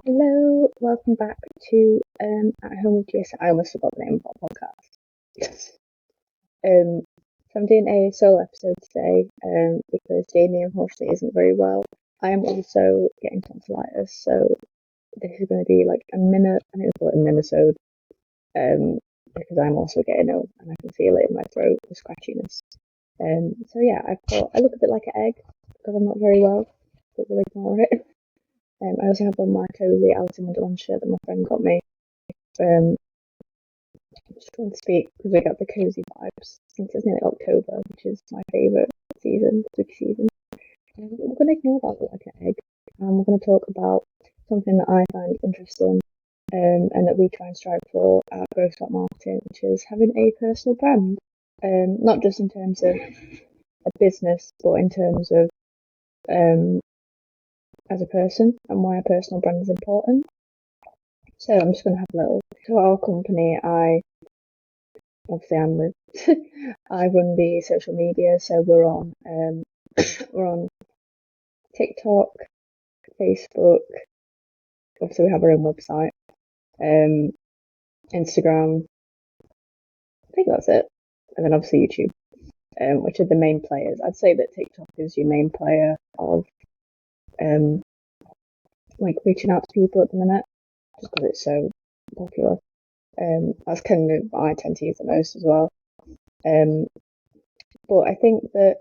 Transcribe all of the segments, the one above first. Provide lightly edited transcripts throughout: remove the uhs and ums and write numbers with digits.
Hello, welcome back to At Home with GSM. I almost forgot the name of our podcast. So I'm doing a solo episode today because Jamie unfortunately isn't very well. I am also getting tonsillitis, so this is going to be like a minute, I think it's called a minisode, because I'm also getting ill and I can feel it in my throat, the scratchiness. So yeah, I look a bit like an egg because I'm not very well, but we'll ignore it. I also have on my cozy Alice in Wonderland shirt that my friend got me. I'm just trying to speak because we got the cozy vibes since it's nearly October, which is my favourite season, spooky season. We're going to ignore that like an egg, and we're going to talk about something that I find interesting and that we try and strive for at Growth Marketing, which is having a personal brand. Not just in terms of a business, but in terms of as a person and why a personal brand is important. So I'm just going to have a little. So our company, obviously I'm with, I run the social media. So we're on TikTok, Facebook. Obviously we have our own website, Instagram. I think that's it, and then obviously YouTube, which are the main players. I'd say that TikTok is your main player of like reaching out to people at the minute, just because it's so popular. That's kind of what I tend to use the most as well. But I think that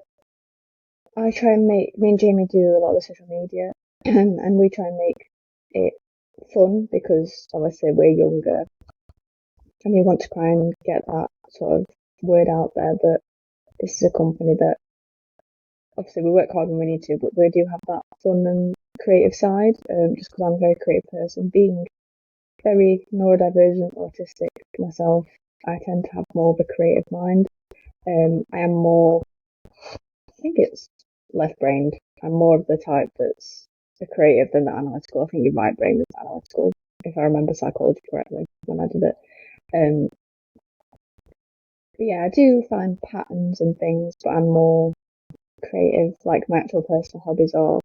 I try and me and Jamie do a lot of social media, and we try and make it fun because obviously we're younger and we want to try and get that sort of word out there that this is a company that obviously we work hard when we need to, but we do have that fun and creative side. Just because I'm a very creative person, being very neurodivergent, autistic myself, I tend to have more of a creative mind. I am more, I think it's left-brained. I'm more of the type that's the creative than the analytical. I think your right brain is analytical, if I remember psychology correctly when I did it. But yeah, I do find patterns and things, but I'm more creative. Like my actual personal hobbies are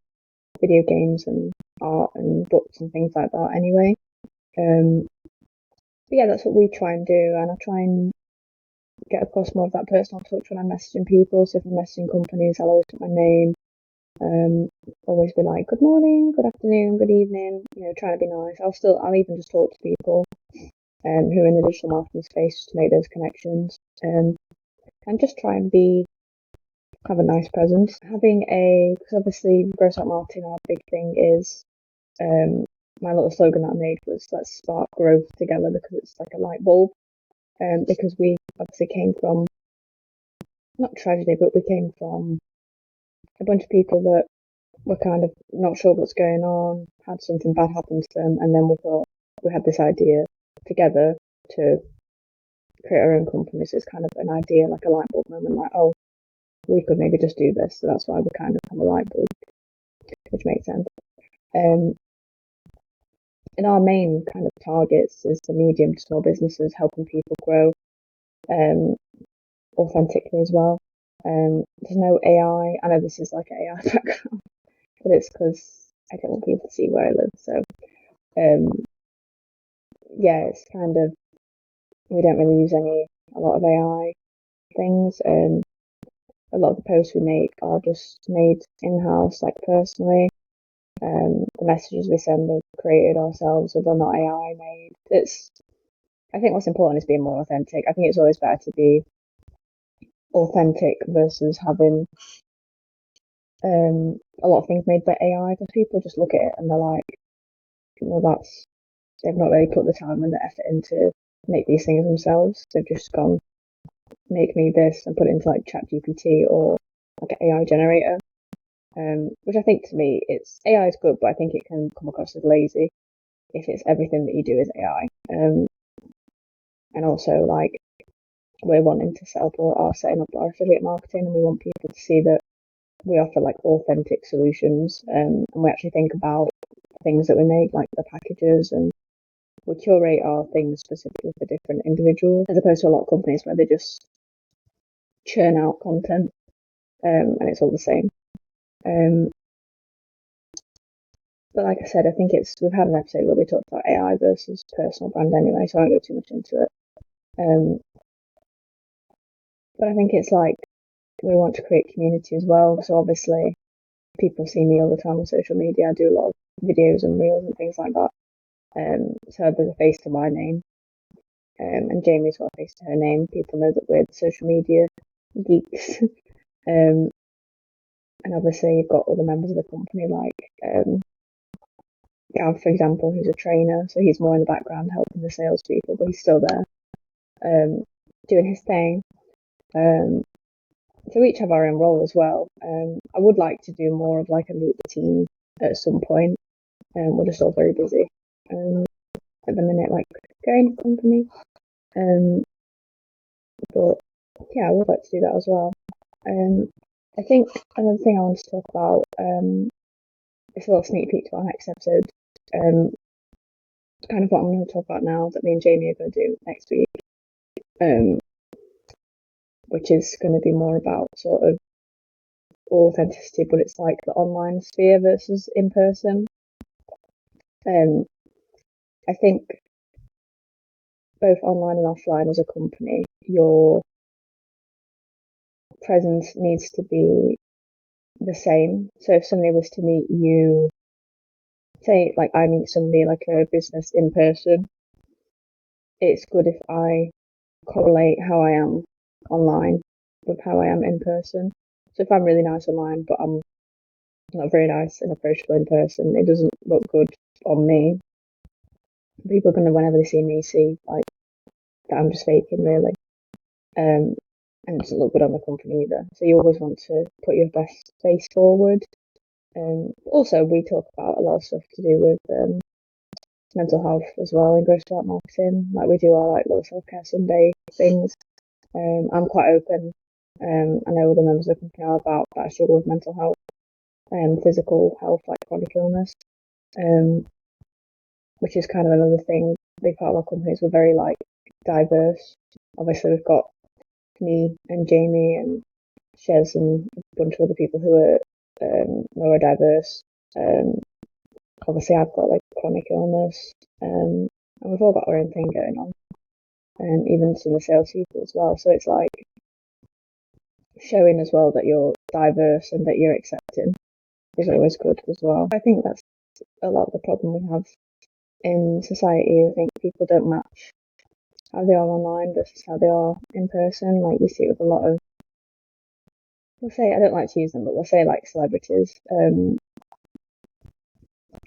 video games and art and books and things like that anyway. But yeah, that's what we try and do, and I try and get across more of that personal touch when I'm messaging people. So if I'm messaging companies, I'll always put my name, always be like, good morning, good afternoon, good evening, trying to be nice. I'll even just talk to people who are in the digital marketing space just to make those connections, and just try and have a nice presence. Because obviously Gross Out Marketing, our big thing is, my little slogan that I made was let's spark growth together, because it's like a light bulb. Because we obviously came from, not tragedy, but we came from a bunch of people that were kind of not sure what's going on, had something bad happen to them, and then we thought we had this idea together to create our own company. So it's kind of an idea, like a light bulb moment, like, oh, we could maybe just do this. So that's why we kind of have a light bulb, which makes sense. And our main kind of targets is the medium to small businesses, helping people grow authentically as well. There's no AI. I know this is like an AI background, but it's because I don't want people to see where I live. So yeah, it's kind of, we don't really use a lot of AI things. A lot of the posts we make are just made in-house, like personally. The messages we send are created ourselves, so they're not AI made. I think what's important is being more authentic. I think it's always better to be authentic versus having a lot of things made by AI, because people just look at it and they're like, well, they've not really put the time and the effort into make these things themselves. They've just gone, make me this, and put it into like ChatGPT or like an AI generator. Which I think, to me, AI is good, but I think it can come across as lazy if it's everything that you do is AI. And also, like, we're wanting to setting up our affiliate marketing, and we want people to see that we offer like authentic solutions, and we actually think about things that we make, like the packages, and we curate our things specifically for different individuals, as opposed to a lot of companies where they just churn out content, and it's all the same. But like I said, I think we've had an episode where we talked about AI versus personal brand anyway, so I won't go too much into it. But I think it's like we want to create community as well. So obviously, people see me all the time on social media. I do a lot of videos and reels and things like that. So there's a face to my name, and Jamie's got a face to her name. People know that we're social media geeks. And obviously, you've got other members of the company like Gav, for example, who's a trainer. So he's more in the background helping the salespeople, but he's still there doing his thing. So we each have our own role as well. I would like to do more of like a meet the team at some point. We're just all very busy at the minute, like going to company. But yeah, I would like to do that as well. I think another thing I want to talk about, it's a little sneak peek to our next episode. Kind of what I'm going to talk about now that me and Jamie are going to do next week. Which is going to be more about sort of authenticity, but it's like the online sphere versus in person. I think both online and offline as a company, your presence needs to be the same. So if somebody was to meet you, say like I meet somebody like a business in person, it's good if I correlate how I am online with how I am in person. So if I'm really nice online, but I'm not very nice and approachable in person, it doesn't look good on me. People are going to, whenever they see me, see like that I'm just faking, really. And it doesn't look good on the company either. So you always want to put your best face forward. Also, we talk about a lot of stuff to do with mental health as well in Grow Start Marketing. Like we do our like little self-care Sunday things. I'm quite open. I know other members of the company are about that I struggle with mental health and physical health, like chronic illness. Which is kind of another thing. Big part of our company is we're very like diverse. Obviously, we've got me and Jamie and Shez and a bunch of other people who are neurodiverse. Obviously, I've got like chronic illness, and we've all got our own thing going on, and even some of the salespeople as well. So it's like showing as well that you're diverse and that you're accepting is always good as well. I think that's a lot of the problem we have in society. I think people don't match how they are online versus how they are in person. Like we see it with a lot of, we'll say, I don't like to use them, but we'll say like celebrities.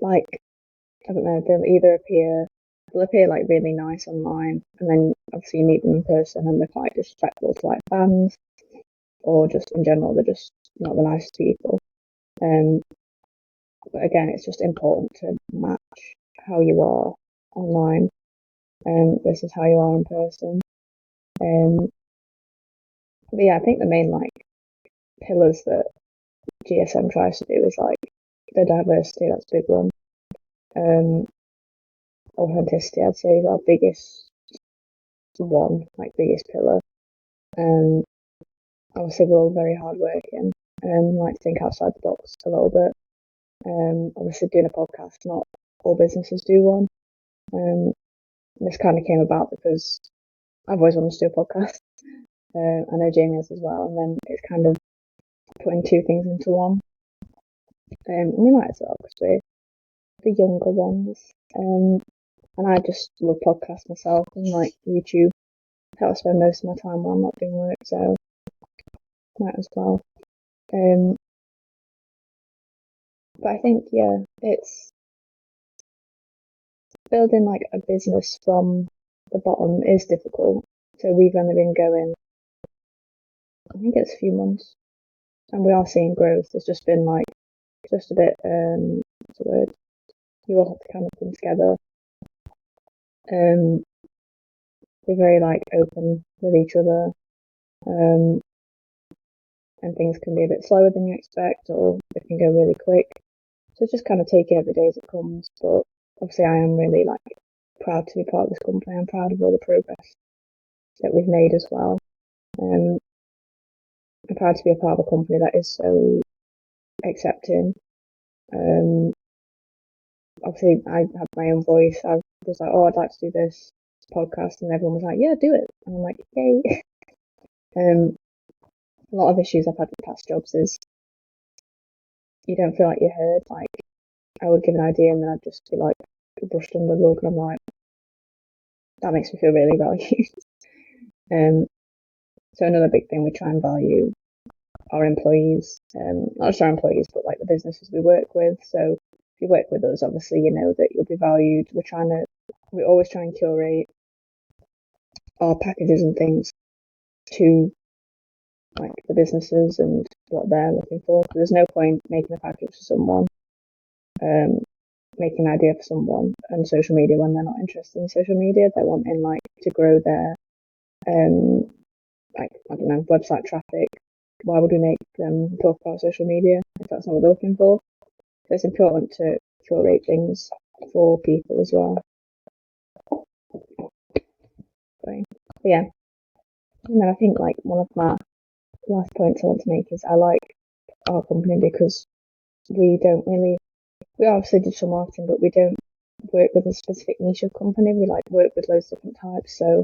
Like, I don't know, they'll appear like really nice online, and then obviously you meet them in person and they're quite disrespectful to like fans, or just in general, they're just not the nicest people. But again, it's just important to match how you are online versus how you are in person. But yeah, I think the main like pillars that GSM tries to do is like the diversity, that's a big one. Authenticity, I'd say, is our biggest one, like biggest pillar. Obviously, we're all very hardworking and like to think outside the box a little bit. Obviously, doing a podcast, not all businesses do one. This kind of came about because I've always wanted to do a podcast. I know Jamie has as well, and then it's kind of putting two things into one. And we might as well because we're the younger ones. And I just love podcasts myself and like YouTube. How I spend most of my time while I'm not doing work, so might as well. But I think it's building like a business from the bottom is difficult. So we've only been going, I think it's a few months, and we are seeing growth. It's just been like just a bit what's the word? You all have to kind of come together. Be very like open with each other. And things can be a bit slower than you expect, or they can go really quick. So just kind of take it every day as it comes. But obviously, I am really like proud to be part of this company. I'm proud of all the progress that we've made as well. I'm proud to be a part of a company that is so accepting. obviously I have my own voice. I was like, oh, I'd like to do this podcast, and everyone was like, yeah, do it. And I'm like, yay. A lot of issues I've had with past jobs is you don't feel like you're heard. Like, I would give an idea and then I'd just be like brushed under the rug, and I'm like, that makes me feel really valued. So another big thing, we try and value our employees, not just our employees, but like the businesses we work with. So if you work with us, obviously you know that you'll be valued. We always try and curate our packages and things to like the businesses and what they're looking for. There's no point making a package for someone, making an idea for someone and social media when they're not interested in social media. They're wanting like to grow their like, I don't know, website traffic. Why would we make them talk about social media if that's not what they're looking for? So it's important to curate things for people as well. But yeah. And then I think like one of my last points I want to make is I like our company because we are obviously digital marketing, but we don't work with a specific niche of company. We like work with loads of different types. So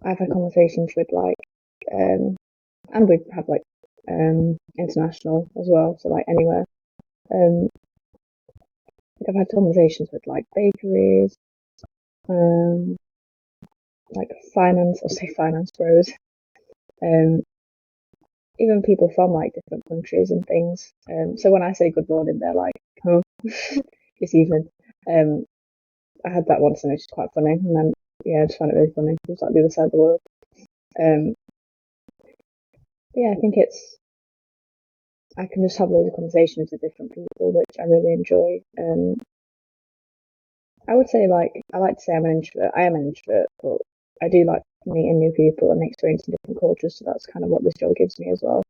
I've had conversations with like, and we've had like international as well, so like anywhere. I've had conversations with like bakeries, like finance bros, even people from like different countries and things. So when I say good morning, they're like, oh, it's evening. I had that once and it's quite funny, and then yeah, I just found it really funny. It was like the other side of the world. Yeah, I think I can just have loads of conversations with different people, which I really enjoy. I would say like I like to say I'm an introvert. I am an introvert, but I do like meeting new people and experiencing different cultures. So that's kind of what this job gives me as well.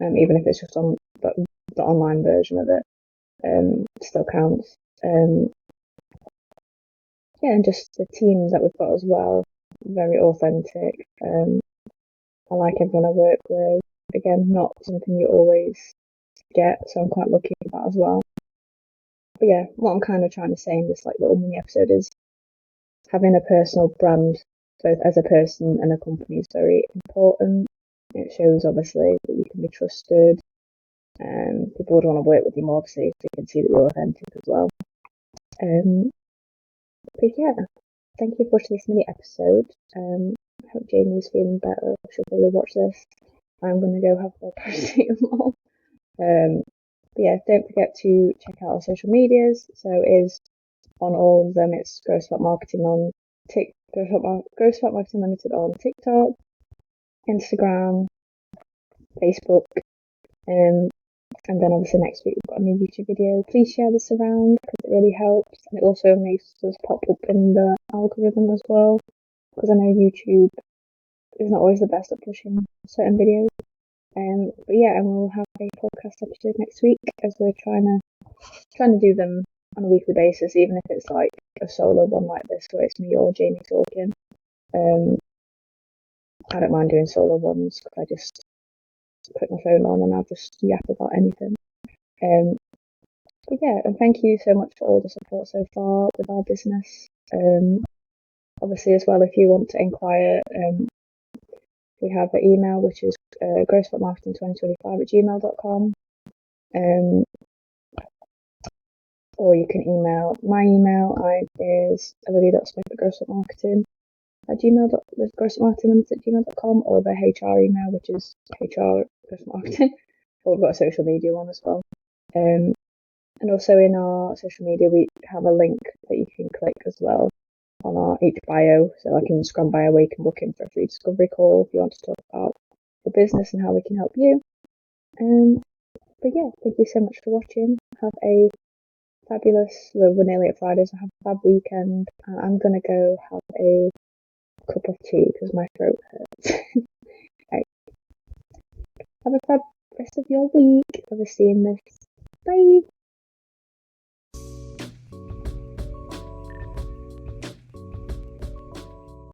Even if it's just on the online version of it, it still counts. Yeah, and just the teams that we've got as well, very authentic. I like everyone I work with. Again, not something you always get, so I'm quite lucky with that as well. But yeah, what I'm kind of trying to say in this like little mini episode is having a personal brand, both as a person and a company, is very important. It shows obviously that you can be trusted, and people would want to work with you more obviously if they can see that you're authentic as well. But yeah, thank you for watching this mini episode. I hope Jamie's feeling better. She'll probably watch this. I'm gonna go have more paracetamol. But yeah, don't forget to check out our social medias. So it is on all of them. It's Gross Fat Marketing on Gross Fat Marketing Limited on TikTok, Instagram, Facebook, and then obviously next week we've got a new YouTube video. Please share this around because it really helps, and it also makes us pop up in the algorithm as well. Because I know YouTube is not always the best at pushing certain videos. But yeah, and we'll have a podcast episode next week as we're trying to do them on a weekly basis, even if it's like a solo one like this where it's me or Jamie talking. I don't mind doing solo ones because I just put my phone on and I'll just yap about anything. But yeah, and thank you so much for all the support so far with our business. Obviously as well, if you want to inquire, we have an email which is grossfatmarketing2025@gmail.com. Or you can email my email is olivia.smith@grossfatmarketing@gmail.com, or the HR email, which is hr@grossfatmarketing. Or we've got a social media one as well. And also in our social media we have a link that you can click as well on our each bio, so like in Instagram bio where you can book in for a free discovery call if you want to talk about the business and how we can help you. But yeah, thank you so much for watching. Have a fabulous, we're nearly at Friday, so have a fab weekend. I'm gonna go have a cup of tea because my throat hurts. Right. Have a fab rest of your week. I'll be seeing this. Bye.